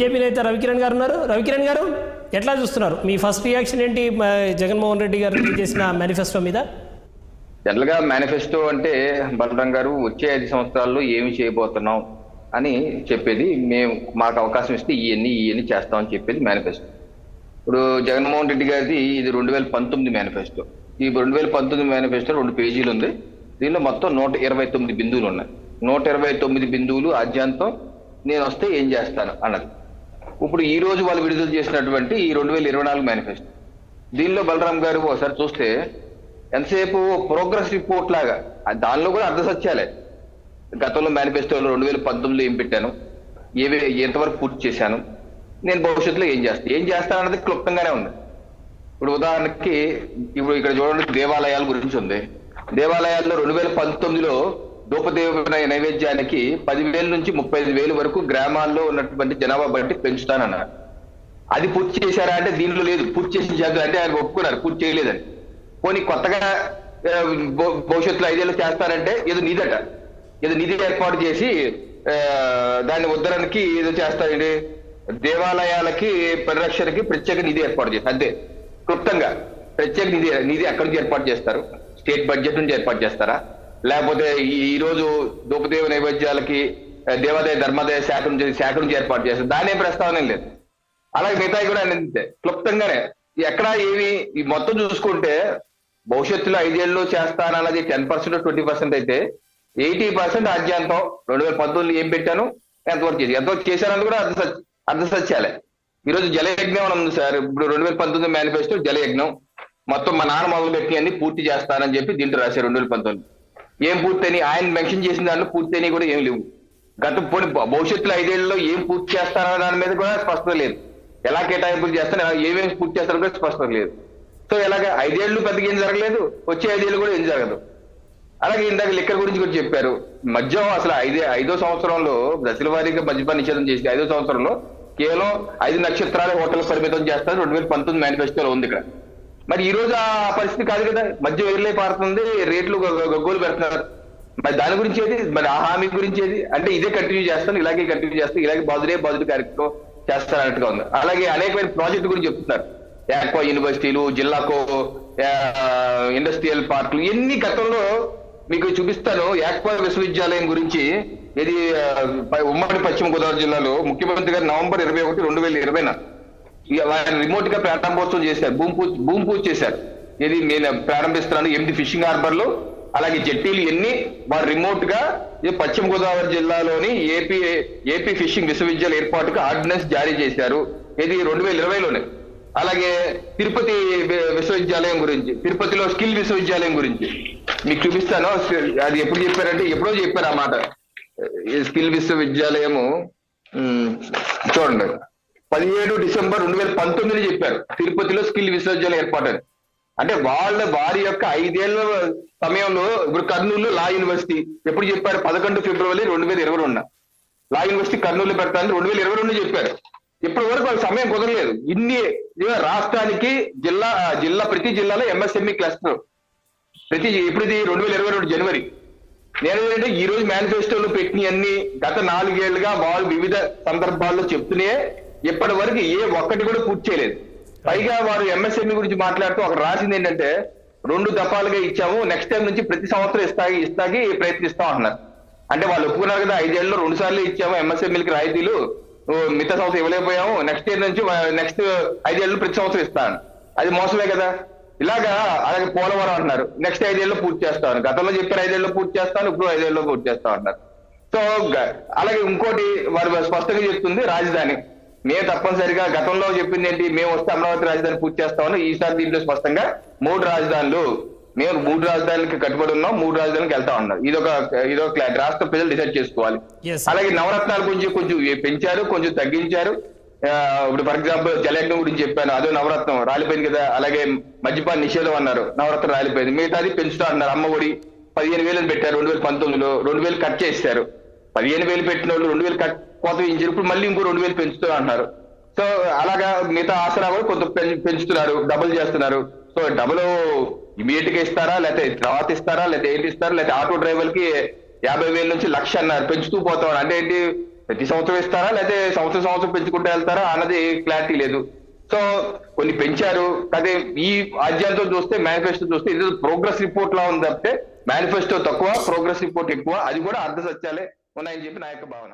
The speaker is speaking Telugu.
బీజేపీ నేత రవికిరణ్ గారు ఉన్నారు. రవికిరణ్ గారు, ఎట్లా చూస్తున్నారు? మీ ఫస్ట్ రియాక్షన్ ఏంటి జగన్మోహన్ రెడ్డి గారు రిలీజ్ చేసిన మేనిఫెస్టో మీద? జనరల్ గా మేనిఫెస్టో అంటే బలరాం గారు వచ్చే 5 సంవత్సరాల్లో ఏమి చేయబోతున్నాం అని చెప్పేది. మేము మాకు అవకాశం ఇస్తే ఇవన్నీ చేస్తామని చెప్పేది మేనిఫెస్టో. ఇప్పుడు జగన్మోహన్ రెడ్డి గారిది ఇది 2019 మేనిఫెస్టో. ఈ 2019 మేనిఫెస్టో 2 పేజీలు ఉంది. దీనిలో మొత్తం 129 బిందువులు ఉన్నాయి. 129 బిందువులు ఆద్యాంతం నేను వస్తే ఏం చేస్తాను అన్నది. ఇప్పుడు ఈ రోజు వాళ్ళు విడుదల చేసినటువంటి ఈ 2024 మేనిఫెస్టో, దీనిలో బలరాం గారు ఒకసారి చూస్తే ఎంతసేపు ప్రోగ్రెస్ రిపోర్ట్ లాగా, దానిలో కూడా అర్ధ సత్యాలే. గతంలో మేనిఫెస్టోలో 2019లో ఏం పెట్టాను, ఎంతవరకు పూర్తి చేశాను, నేను భవిష్యత్తులో ఏం చేస్తాను అన్నది క్లుప్తంగానే ఉంది. ఇప్పుడు ఉదాహరణకి ఇప్పుడు ఇక్కడ చూడండి, దేవాలయాల గురించి ఉంది. దేవాలయాల్లో 2019లో ధూపదేవ నైవేద్యానికి 10,000 నుంచి 35,000 వరకు గ్రామాల్లో ఉన్నటువంటి జనాభా బట్టి పెంచుతానన్నారు. అది పూర్తి చేశారా అంటే దీనిలో లేదు. పూర్తి చేసిన జాగ్రత్త అంటే ఆయన ఒప్పుకున్నారు పూర్తి చేయలేదని. పోనీ కొత్తగా భవిష్యత్తులో 5 ఏళ్ళు చేస్తారంటే ఏదో నిధి ఏర్పాటు చేసి దాన్ని ఉద్ధరణకి ఏదో చేస్తారండి. దేవాలయాలకి పరిరక్షణకి ప్రత్యేక నిధి ఏర్పాటు చేస్తారు. అంతే, క్లుప్తంగా ప్రత్యేక నిధి ఎక్కడి నుంచి ఏర్పాటు చేస్తారు? స్టేట్ బడ్జెట్ నుంచి ఏర్పాటు చేస్తారా? లేకపోతే ఈ రోజు ధూపదేవ నైవేద్యాలకి దేవాదాయ ధర్మాదాయ శాఖ నుంచి ఏర్పాటు చేస్తారు? దాని ఏం ప్రస్తావన లేదు. అలాగే మిగతాయి కూడా అంతే క్లుప్తంగానే. ఎక్కడా ఏమి ఈ మొత్తం చూసుకుంటే భవిష్యత్తులో 5 ఏళ్ళు చేస్తానన్నది 10% 20% అయితే 80% ఆద్యాంతం 2019 ఏం పెట్టాను, ఎంతవరకు చేశారన్నది కూడా అర్ధ సత్యాలే. ఈరోజు జలయజ్ఞం అని ఉంది సార్. ఇప్పుడు 2019 మేనిఫెస్టో జలయజ్ఞం మొత్తం మా నాన్న మొదలు పెట్టి అన్ని పూర్తి చేస్తానని చెప్పి దీంట్లో రాశారు. 2019 ఏం పూర్తని ఆయన మెన్షన్ చేసిన దాంట్లో పూర్తని కూడా ఏం లేవు. భవిష్యత్తులో 5 ఏళ్లలో ఏం పూర్తి చేస్తారన్న దాని మీద కూడా స్పష్టత లేదు. ఎలా కేటాయింపులు చేస్తాను, ఏమేమి పూర్తి చేస్తారో కూడా స్పష్టత లేదు. సో ఇలాగ 5 ఏళ్ళు పెద్దగా ఏం జరగలేదు, వచ్చే 5 ఏళ్ళు కూడా ఏం జరగదు. అలాగే ఇందాక లిక్కర్ గురించి కూడా చెప్పారు. మద్యం అసలు 5వ సంవత్సరంలో దశల వారీగా మద్యపాన నిషేధం చేసి 5వ సంవత్సరంలో కేవలం 5 నక్షత్రాల హోటల్ పరిమితం చేస్తారు 2019 మేనిఫెస్టోలో ఉంది ఇక్కడ. మరి ఈ రోజు ఆ పరిస్థితి కాదు కదా. మద్యం ఎగిరిలే పారుతుంది, రేట్లు గగ్గోలు పెడుతున్నారు. మరి దాని గురించి ఏది, మరి ఆ హామీ గురించి ఏది అంటే ఇదే కంటిన్యూ చేస్తాను, ఇలాగే కంటిన్యూ చేస్తాను, ఇలాగే బాజుడే కార్యక్రమం చేస్తారన్నట్టుగా ఉంది. అలాగే అనేకమైన ప్రాజెక్టు గురించి చెప్తున్నారు. యాక్వా యూనివర్సిటీలు, జిల్లాకో ఇండస్ట్రియల్ పార్కులు, ఎన్ని గతంలో మీకు చూపిస్తాను. యాక్వా విశ్వవిద్యాలయం గురించి ఇది ఉమ్మడి పశ్చిమ గోదావరి జిల్లాలో ముఖ్యమంత్రి గారు November 21, 2020 ఆయన రిమోట్ గా ప్రారంభోత్సవం చేశారు. భూమి పూజ చేశారు. ఇది నేను ప్రారంభిస్తున్నాను 8 ఫిషింగ్ హార్బర్లు, అలాగే జెట్టీలు ఎన్ని వారు రిమోట్ గా పశ్చిమ గోదావరి జిల్లాలోని ఏపీ ఫిషింగ్ విశ్వవిద్యాలయం ఏర్పాటుకు ఆర్డినెన్స్ జారీ చేశారు. ఇది 2020లోనే. అలాగే తిరుపతి విశ్వవిద్యాలయం గురించి, తిరుపతిలో స్కిల్ విశ్వవిద్యాలయం గురించి మీకు చూపిస్తాను. అది ఎప్పుడు చెప్పారంటే ఎప్పుడో చెప్పారు ఆ మాట. స్కిల్ విశ్వవిద్యాలయము చూడండి, 17 డిసెంబర్ 2019 చెప్పారు తిరుపతిలో స్కిల్ విశ్వవిద్యాలయం ఏర్పాటు. అంటే వారి యొక్క 5 ఏళ్ల సమయంలో ఇప్పుడు కర్నూలు లా యూనివర్సిటీ ఎప్పుడు చెప్పారు? 11 ఫిబ్రవరి 2022 లా యూనివర్సిటీ కర్నూలు పెడతానని 2022 చెప్పారు. ఇప్పటి వరకు వాళ్ళ సమయం కుదరలేదు. ఇన్ని రాష్ట్రానికి ప్రతి జిల్లాలో MSME క్లస్టర్ ఇప్పుడు ఇది 2022 జనవరి. నేనేంటంటే ఈ రోజు మేనిఫెస్టోలో పెట్టిన అన్ని గత 4 ఏళ్లుగా వాళ్ళు వివిధ సందర్భాల్లో చెప్తూనే ఇప్పటి వరకు ఏ ఒక్కటి కూడా పూర్తి చేయలేదు. పైగా వారు MSME గురించి మాట్లాడుతూ ఒక రాసింది ఏంటంటే 2 దఫాలుగా ఇచ్చాము, నెక్స్ట్ టైం నుంచి ప్రతి సంవత్సరం ఇస్తాకి ప్రయత్నిస్తాం అంటున్నారు. అంటే వాళ్ళు ఒప్పుకున్నారు కదా 5 ఏళ్ళలో 2 సార్లు ఇచ్చాము MSMEలకి రాయితీలు, మిగతా సంవత్సరం ఇవ్వలేకపోయాము, నెక్స్ట్ ఇయర్ నుంచి నెక్స్ట్ 5 ఏళ్ళు ప్రతి సంవత్సరం ఇస్తాను. అది మోసమే కదా. అలాగే పోలవరం అంటున్నారు నెక్స్ట్ 5 ఏళ్ళు పూర్తి చేస్తాను. గతంలో చెప్పారు 5 ఏళ్ళు పూర్తి చేస్తాను, ఇప్పుడు 5 ఏళ్ళు పూర్తి చేస్తాం అంటున్నారు. సో అలాగే ఇంకోటి వారు స్పష్టంగా చెప్తుంది రాజధాని. మేము తప్పనిసరిగా గతంలో చెప్పింది ఏంటి, మేము వస్తే అమరావతి రాజధాని పూర్తి చేస్తామని. ఈసారి దీంట్లో స్పష్టంగా 3 రాజధానులు, మేము 3 రాజధానులకి కట్టుబడి ఉన్నాం, 3 రాజధానులకు వెళ్తా ఉన్నారు. ఇదొక క్లారిటీ రాష్ట్ర ప్రజలు డిసైడ్ చేసుకోవాలి. అలాగే నవరత్నాల గురించి కొంచెం పెంచారు, కొంచెం తగ్గించారు. ఇప్పుడు ఫర్ ఎగ్జాంపుల్ జలయజ్ఞం గురించి చెప్పాను, అదో నవరత్నం రాలిపోయింది కదా. అలాగే మద్యపాన నిషేధం అన్నారు, నవరత్నం రాలిపోయింది. మిగతాది పెంచుతా అన్నారు. అమ్మ ఒడి 15,000 పెట్టారు 2019లో, 2,000 కట్ చేశారు. 15,000 పెట్టిన వాళ్ళు 2,000 కట్ కోత ఇచ్చారు. ఇప్పుడు మళ్ళీ ఇంకో 2,000 పెంచుతూ అంటున్నారు. సో అలాగా మిగతా ఆసరా కూడా కొంత పెంచుతున్నారు, డబుల్ చేస్తున్నారు. సో డబుల్ ఇమీడియట్ గా ఇస్తారా, లేకపోతే తర్వాత ఇస్తారా, లేకపోతే ఏంటి ఇస్తారా, లేకపోతే ఆటో డ్రైవర్ కి 50,000 నుంచి 1,00,000 అన్నారు, పెంచుతూ పోతాం. అంటే ఏంటి, ప్రతి సంవత్సరం ఇస్తారా లేకపోతే సంవత్సరం పెంచుకుంటూ వెళ్తారా అన్నది క్లారిటీ లేదు. సో కొన్ని పెంచారు. అదే ఈ అధ్యాయంతో చూస్తే మేనిఫెస్టో చూస్తే ఇది ప్రోగ్రెస్ రిపోర్ట్ లా ఉంది తప్పితే మేనిఫెస్టో తక్కువ, ప్రోగ్రెస్ రిపోర్ట్ ఎక్కువ. అది కూడా అర్ధ సత్యాలే ఉన్నాయని చెప్పి నా యొక్క భావన.